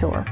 sure.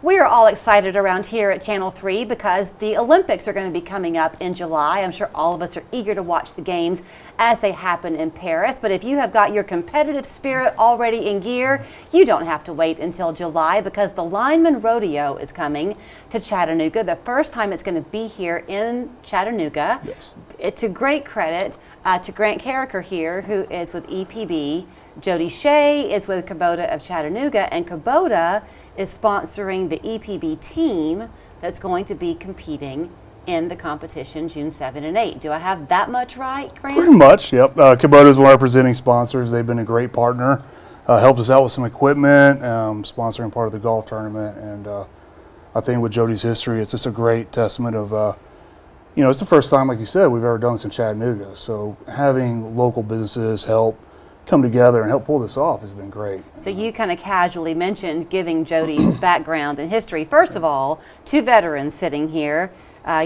We are all excited around here at Channel 3 because the Olympics are going to be coming up in July. I'm sure all of us are eager to watch the games as they happen in Paris. But if you have got your competitive spirit already in gear, you don't have to wait until July because the Lineman Rodeo is coming to Chattanooga. The first time it's going to be here in Chattanooga. Yes. It's a great credit to Grant Carricker here, who is with EPB. Jody Shea is with Kubota of Chattanooga, and Kubota is sponsoring the EPB team that's going to be competing in the competition June 7 and 8. Do I have that much right, Grant? Pretty much, yep. Kubota is one of our presenting sponsors. They've been a great partner, helped us out with some equipment, sponsoring part of the golf tournament, and I think with Jody's history, it's just a great testament of, you know, it's the first time, like you said, we've ever done this in Chattanooga, so having local businesses help come together and help pull this off has been great. So you kind of casually mentioned giving Jody's background and history. First of all, two veterans sitting here.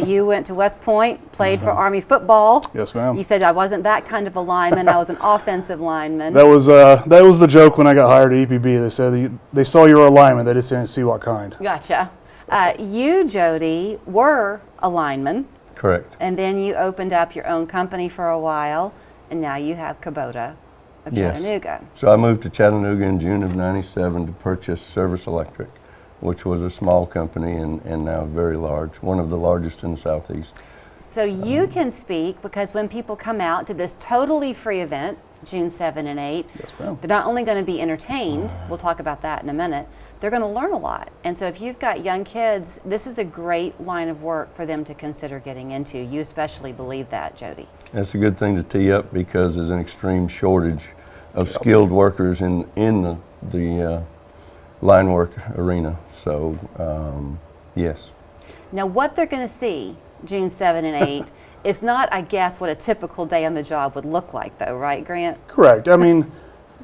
You went to West Point, played for Army football. Yes, ma'am. You said I wasn't that kind of a lineman. I was an offensive lineman. That was the joke when I got hired at EPB. They said they saw you were a lineman. They just didn't see what kind. Gotcha. You, Jody, were a lineman. Correct. And then you opened up your own company for a while, and now you have Kubota of Chattanooga. Yes. So I moved to Chattanooga in June of '97 to purchase Service Electric, which was a small company and now very large, one of the largest in the Southeast. So you can speak because when people come out to this totally free event, June 7 and 8, Yes, ma'am. they're not only going to be entertained, we'll talk about that in a minute, they're going to learn a lot. And so if you've got young kids, this is a great line of work for them to consider getting into. You especially believe that, Jody. That's a good thing to tee up because there's an extreme shortage of skilled workers in the line work arena. So, yes. Now what they're going to see June 7 and 8 is not, I guess, what a typical day on the job would look like, though, right, Grant? Correct. I mean,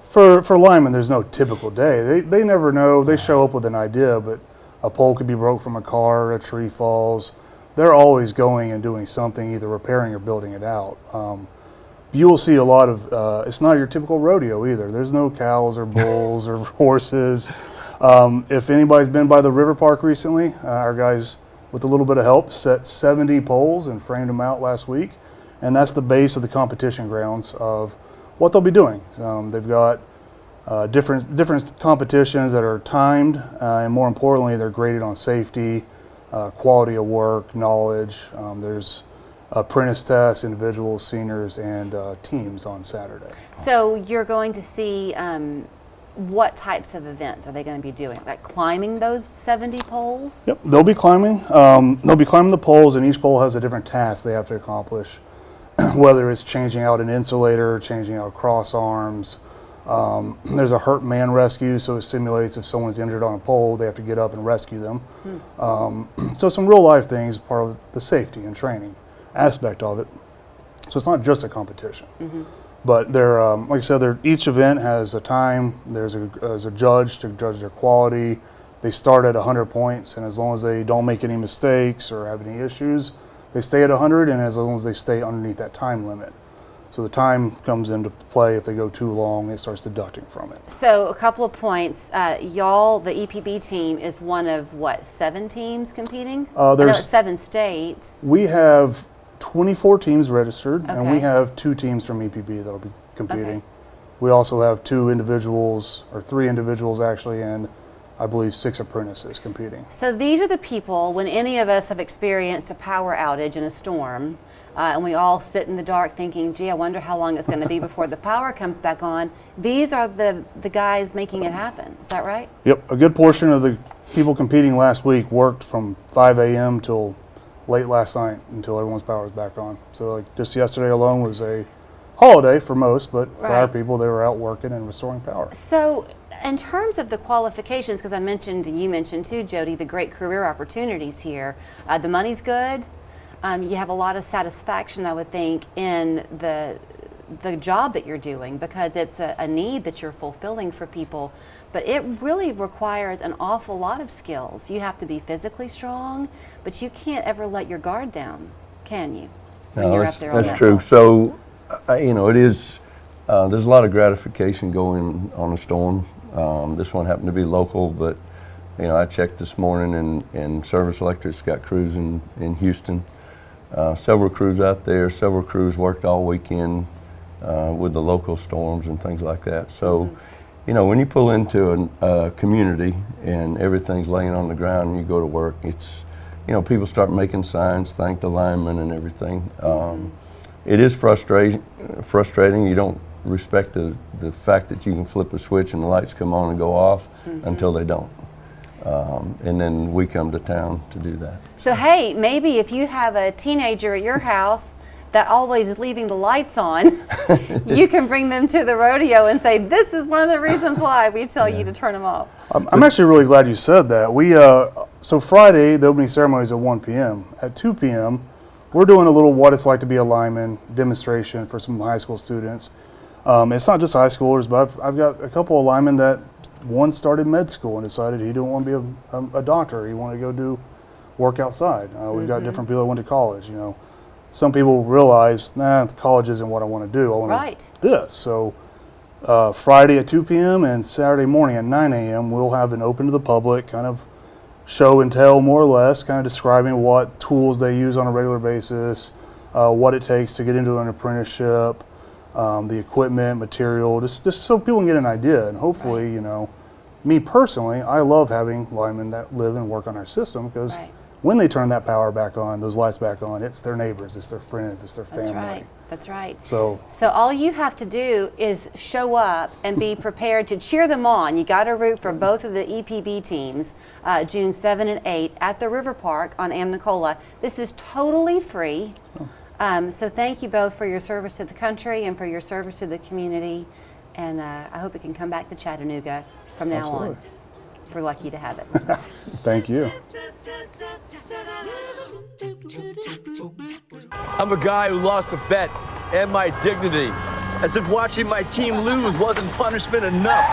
for linemen, there's no typical day. They never know. They show up with an idea, but a pole could be broke from a car, a tree falls. They're always going and doing something, either repairing or building it out. You will see a lot of, it's not your typical rodeo either. There's no cows or bulls or horses. If anybody's been by the river park recently, our guys, with a little bit of help, set 70 poles and framed them out last week. And that's the base of the competition grounds of what they'll be doing. They've got different competitions that are timed, and more importantly, they're graded on safety, quality of work, knowledge. There's apprentice tests, individuals, seniors, and teams on Saturday. So you're going to see what types of events are they going to be doing? Like climbing those 70 poles? Yep, they'll be climbing. They'll be climbing the poles, and each pole has a different task they have to accomplish. Whether it's changing out an insulator, changing out cross arms. There's a hurt man rescue, so it simulates if someone's injured on a pole, they have to get up and rescue them. So some real life things, part of the safety and training aspect of it. So it's not just a competition. But they're, like I said, each event has a time. There's a judge to judge their quality. They start at 100 points, and as long as they don't make any mistakes or have any issues, they stay at 100, and as long as they stay underneath that time limit. So the time comes into play. If they go too long, it starts deducting from it. So a couple of points. Y'all, the EPB team is one of, what, 7 teams competing? I know it's 7 states. We have 24 teams registered, and we Okay. have 2 teams from EPB that'll be competing. Okay. We also have 2 individuals, or 3 individuals actually, and I believe 6 apprentices competing. So these are the people, when any of us have experienced a power outage in a storm, and we all sit in the dark thinking, gee, I wonder how long it's going to be before the power comes back on. These are the guys making it happen. Is that right? Yep, a good portion of the people competing last week worked from 5 a.m. till late last night until everyone's power was back on. So like just yesterday alone was a holiday for most, but for our people, they were out working and restoring power. So in terms of the qualifications, because I mentioned, and you mentioned too, Jody, the great career opportunities here, the money's good. You have a lot of satisfaction, I would think, in the job that you're doing because it's a need that you're fulfilling for people. But it really requires an awful lot of skills. You have to be physically strong, but you can't ever let your guard down, can you? When you're up there on that's that true. level. So, you know, it is. There's a lot of gratification going on a storm. This one happened to be local, but I checked this morning, and Service Electric's got crews in Houston. Several crews out there. Several crews worked all weekend with the local storms and things like that. So, when you pull into a community and everything's laying on the ground and you go to work, it's, people start making signs, thank the linemen and everything. It is frustrating. You don't respect the fact that you can flip a switch and the lights come on and go off until they don't. And then we come to town to do that. So hey, maybe if you have a teenager at your house that always is leaving the lights on, you can bring them to the rodeo and say, this is one of the reasons why we tell you to turn them off. I'm actually really glad you said that. So Friday, the opening ceremony is at 1 p.m. At 2 p.m., we're doing a little what it's like to be a lineman demonstration for some high school students. It's not just high schoolers, but I've got a couple of linemen that one started med school and decided he didn't want to be a doctor. He wanted to go do work outside. We've got different people that went to college. Some people realize, college isn't what I want to do. I want to do this. So Friday at 2 p.m. and Saturday morning at 9 a.m. we'll have an open to the public kind of show and tell, more or less, kind of describing what tools they use on a regular basis, what it takes to get into an apprenticeship, the equipment, material, just so people can get an idea. And hopefully, me personally, I love having linemen that live and work on our system, because when they turn that power back on, those lights back on, it's their neighbors, it's their friends, it's their family. That's right. So all you have to do is show up and be prepared to cheer them on. You got to root for both of the EPB teams, June 7 and 8 at the River Park on Amnicola. This is totally free. So thank you both for your service to the country and for your service to the community. And I hope it can come back to Chattanooga from now on. We're lucky to have it. Thank you. I'm a guy who lost a bet and my dignity, as if watching my team lose wasn't punishment enough.